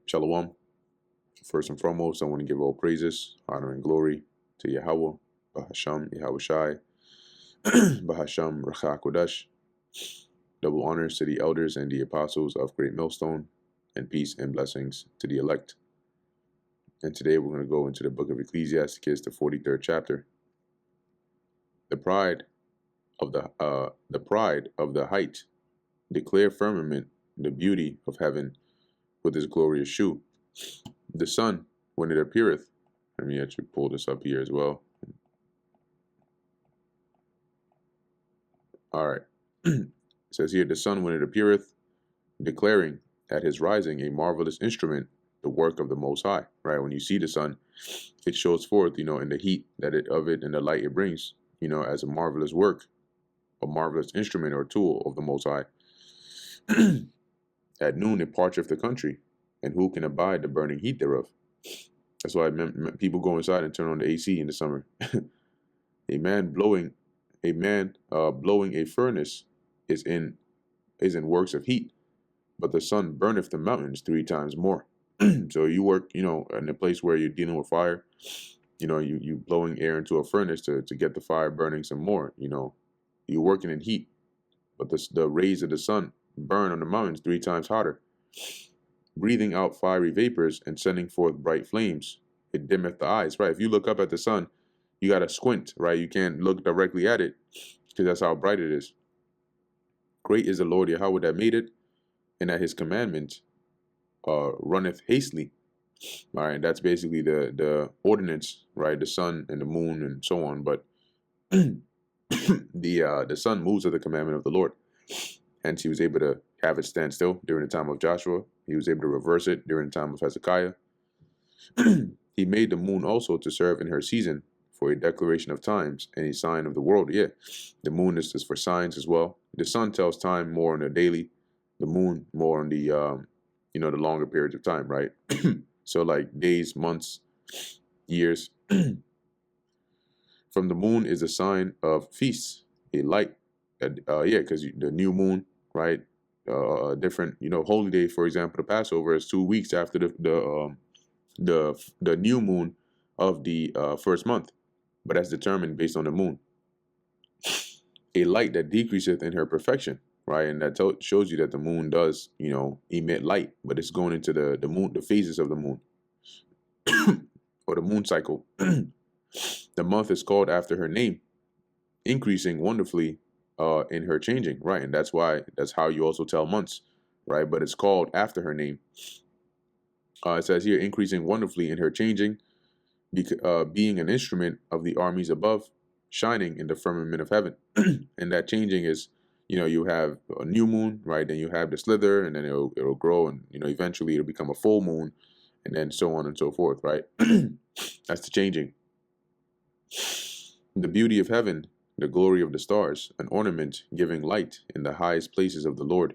Shalom. First and foremost, I want to give all praises, honor, and glory to Yahweh, Bahasham, Yahweh Shai, Bahasham, Racha Kodesh. Double honors to the elders and the apostles of Great Millstone, and peace and blessings to the elect. And today we're going to go into the book of Ecclesiasticus, the 43rd chapter. The pride of the height, the clear firmament, the beauty of heaven with his glorious shoe. The sun, when it appeareth. Let me actually pull this up here as well. All right. It says here, the sun, when it appeareth, declaring at his rising a marvelous instrument, the work of the Most High. Right? When you see the sun, it shows forth, in the heat of it and the light it brings, as a marvelous work, a marvelous instrument or tool of the Most High. At noon it parcheth the country, and who can abide the burning heat thereof? That's why people go inside and turn on the AC in the summer. a man blowing a furnace is in works of heat, but the sun burneth the mountains 3 times more. So you work, in a place where you're dealing with fire, you blowing air into a furnace to get the fire burning some more. You're working in heat, but the rays of the sun burn on the mountains 3 times hotter. Breathing out fiery vapors and sending forth bright flames, it dimmeth the eyes. Right? If you look up at the sun, you got to squint, right? You can't look directly at it because that's how bright it is. Great is the Lord Yahweh that made it, and at his commandment runneth hastily. All right, that's basically the ordinance, right? The sun and the moon and so on. But the sun moves at the commandment of the Lord. Hence, he was able to have it stand still during the time of Joshua. He was able to reverse it during the time of Hezekiah. He made the moon also to serve in her season for a declaration of times and a sign of the world. Yeah, the moon is for signs as well. The sun tells time more on the daily. The moon more on the, the longer periods of time, right? So like days, months, years. From the moon is a sign of feasts, a light. Because the new moon, right? Different, holy day, for example, the Passover is 2 weeks after the new moon of the first month, but that's determined based on the moon. A light that decreaseth in her perfection, right? And that shows you that the moon does, emit light, but it's going into the moon, the phases of the moon, or the moon cycle. The month is called after her name, increasing wonderfully in her changing, right? And that's how you also tell months, right? But it's called after her name. It says here, increasing wonderfully in her changing, being an instrument of the armies above, shining in the firmament of heaven. And that changing is, you have a new moon, right? Then you have the slither, and then it'll grow, and eventually it'll become a full moon, and then so on and so forth, right? That's the changing. The beauty of heaven, the glory of the stars, an ornament giving light in the highest places of the Lord.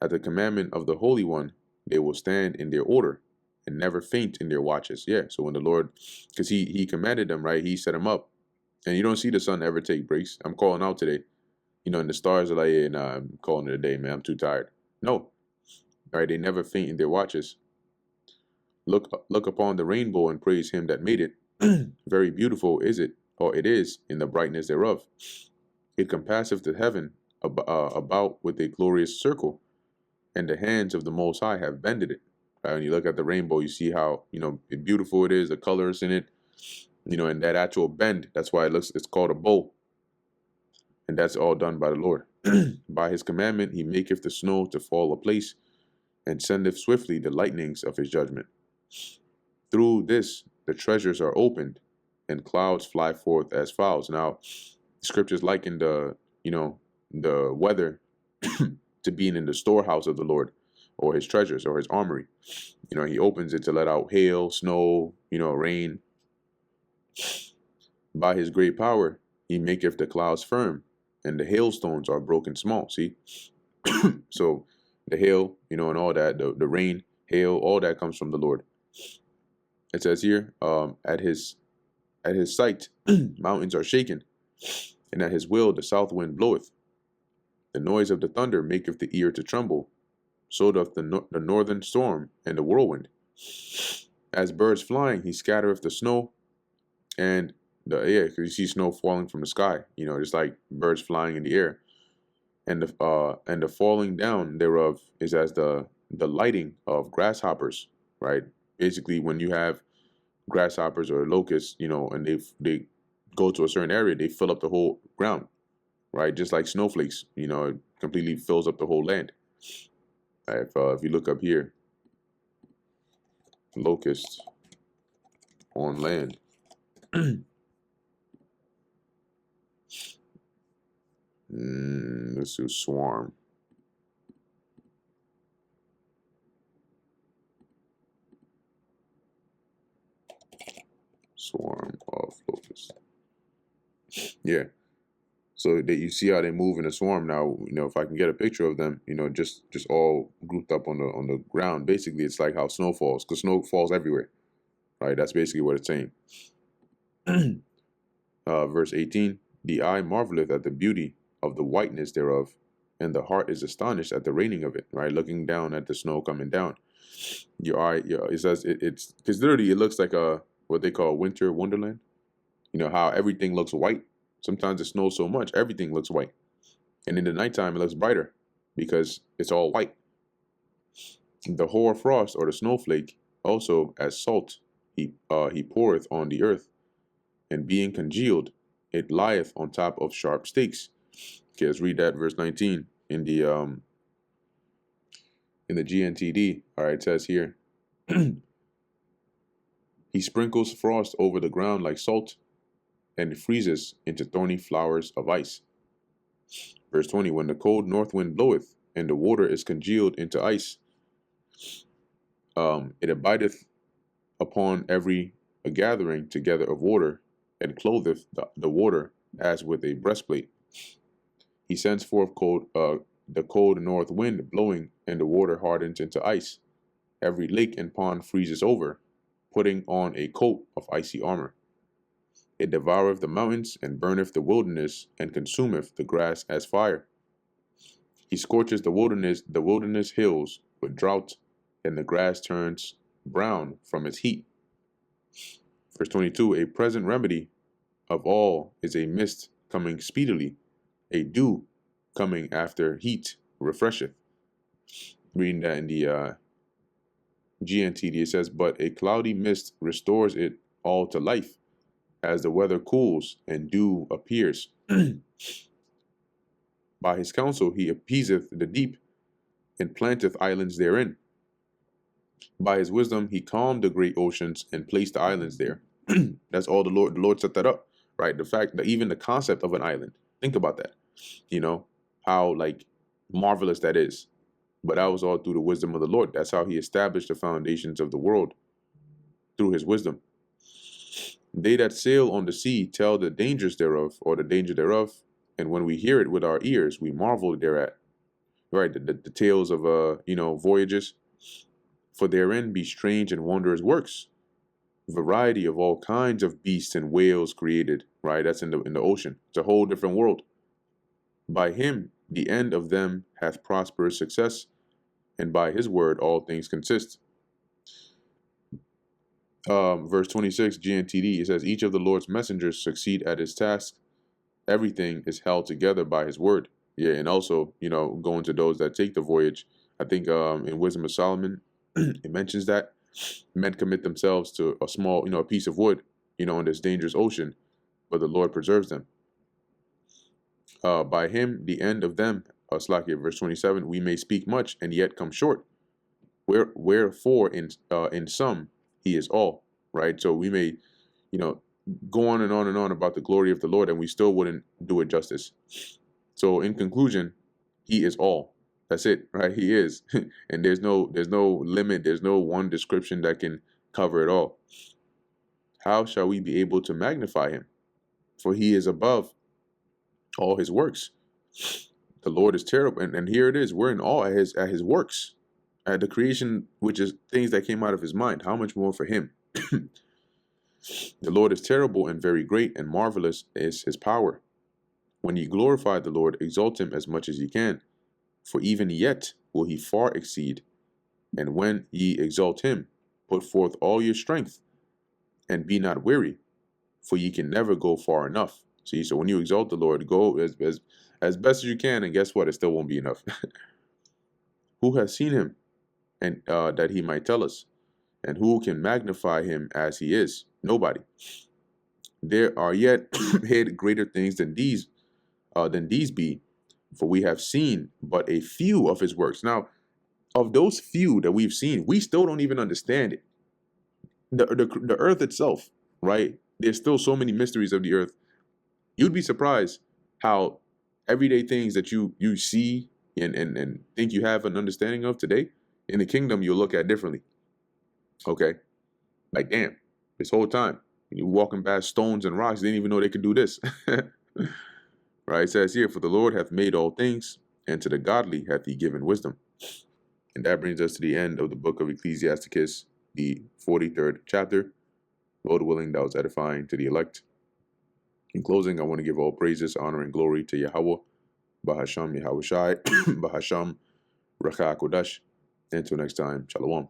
At the commandment of the Holy One, they will stand in their order and never faint in their watches. Yeah, so when the Lord, because he commanded them, right? He set them up. And you don't see the sun ever take breaks. I'm calling out today. And the stars are like, yeah, nah, I'm calling it a day, man. I'm too tired. No. All right, they never faint in their watches. Look upon the rainbow and praise him that made it. Very beautiful is it, or it is, in the brightness thereof. It compasseth the heaven about with a glorious circle, and the hands of the Most High have bended it. Right? When you look at the rainbow, you see how, beautiful it is, the colors in it, and that actual bend, that's why it's called a bow. And that's all done by the Lord. By his commandment, he maketh the snow to fall apace, and sendeth swiftly the lightnings of his judgment. Through this, the treasures are opened, and clouds fly forth as fowls. Now, scriptures liken the weather to being in the storehouse of the Lord, or his treasures, or his armory. He opens it to let out hail, snow, rain. By his great power, he maketh the clouds firm, and the hailstones are broken small. See? So the hail, and all that, the rain, hail, all that comes from the Lord. It says here, at his sight, mountains are shaken, and at his will the south wind bloweth. The noise of the thunder maketh the ear to tremble, so doth the northern storm and the whirlwind. As birds flying, he scattereth the snow, and because you see snow falling from the sky, just like birds flying in the air, and the falling down thereof is as the lighting of grasshoppers, right? Basically, when you have grasshoppers or locusts, and they go to a certain area, they fill up the whole ground, right? Just like snowflakes, it completely fills up the whole land. If you look up here, locusts on land. Let's do swarm. Swarm of locusts. Yeah. So that you see how they move in a swarm. Now, if I can get a picture of them, just all grouped up on the ground. Basically, it's like how snow falls, because snow falls everywhere, right? That's basically what it's saying. Verse 18: The eye marveleth at the beauty of the whiteness thereof, and the heart is astonished at the raining of it. Right, looking down at the snow coming down. Your eye, it says it's because literally it looks like what they call winter wonderland. How everything looks white. Sometimes it snows so much, everything looks white. And in the nighttime, it looks brighter because it's all white. The hoar frost, or the snowflake, also as salt, he poureth on the earth, and being congealed, it lieth on top of sharp stakes. Okay, let's read that verse 19 in the GNTD. All right, it says here, he sprinkles frost over the ground like salt, and it freezes into thorny flowers of ice. Verse 20, when the cold north wind bloweth, and the water is congealed into ice, it abideth upon every gathering together of water, and clotheth the water as with a breastplate. He sends forth the cold north wind blowing, and the water hardens into ice. Every lake and pond freezes over, putting on a coat of icy armor. It devoureth the mountains, and burneth the wilderness, and consumeth the grass as fire. He scorches the wilderness hills with drought, and the grass turns brown from its heat. Verse 22, a present remedy of all is a mist coming speedily, a dew coming after heat refresheth. Reading that in the GNTD, it says, but a cloudy mist restores it all to life, as the weather cools and dew appears. By his counsel he appeaseth the deep, and planteth islands therein. By his wisdom he calmed the great oceans, and placed the islands there. That's all the Lord set that up, right? The fact that even the concept of an island, think about that, how like marvelous that is. But that was all through the wisdom of the Lord. That's how he established the foundations of the world, through his wisdom. They that sail on the sea tell the dangers thereof, or the danger thereof, and when we hear it with our ears, we marvel thereat. Right, the tales of voyages, for therein be strange and wondrous works, variety of all kinds of beasts and whales created. Right, that's in the ocean. It's a whole different world. By him the end of them hath prosperous success, and by his word all things consist. Verse 26, GNTD, it says, each of the Lord's messengers succeed at his task. Everything is held together by his word. Yeah, and also, going to those that take the voyage. I think in Wisdom of Solomon, it mentions that men commit themselves to a small, a piece of wood, in this dangerous ocean, but the Lord preserves them. By him, the end of them, Slakia, verse 27, we may speak much and yet come short. Wherefore, in some, he is all, right? So we may, go on and on and on about the glory of the Lord, and we still wouldn't do it justice. So in conclusion, he is all. That's it, right? He is. And there's no limit. There's no one description that can cover it all. How shall we be able to magnify him? For he is above all his works. The Lord is terrible. And here it is. We're in awe at his works, at the creation, which is things that came out of his mind. How much more for him? The Lord is terrible and very great, and marvelous is his power. When ye glorify the Lord, exalt him as much as ye can. For even yet will he far exceed. And when ye exalt him, put forth all your strength, and be not weary, for ye can never go far enough. See, so when you exalt the Lord, go as best as you can, and guess what? It still won't be enough. Who has seen him, and that he might tell us? And who can magnify him as he is? Nobody. There are yet hid greater things than these be, for we have seen but a few of his works. Now, of those few that we've seen, we still don't even understand it. The earth itself, right? There's still so many mysteries of the earth. You'd be surprised how everyday things that you see and think you have an understanding of today, in the kingdom you'll look at differently. Okay? Like, damn, this whole time, you walking past stones and rocks, they didn't even know they could do this. Right? It says here, for the Lord hath made all things, and to the godly hath he given wisdom. And that brings us to the end of the book of Ecclesiasticus, the 43rd chapter. Lord willing, that was edifying to the elect. In closing, I want to give all praises, honor, and glory to Yahweh, Bahasham Yahweh Shai, Bahasham Raka Kodash. Until next time, Shalom.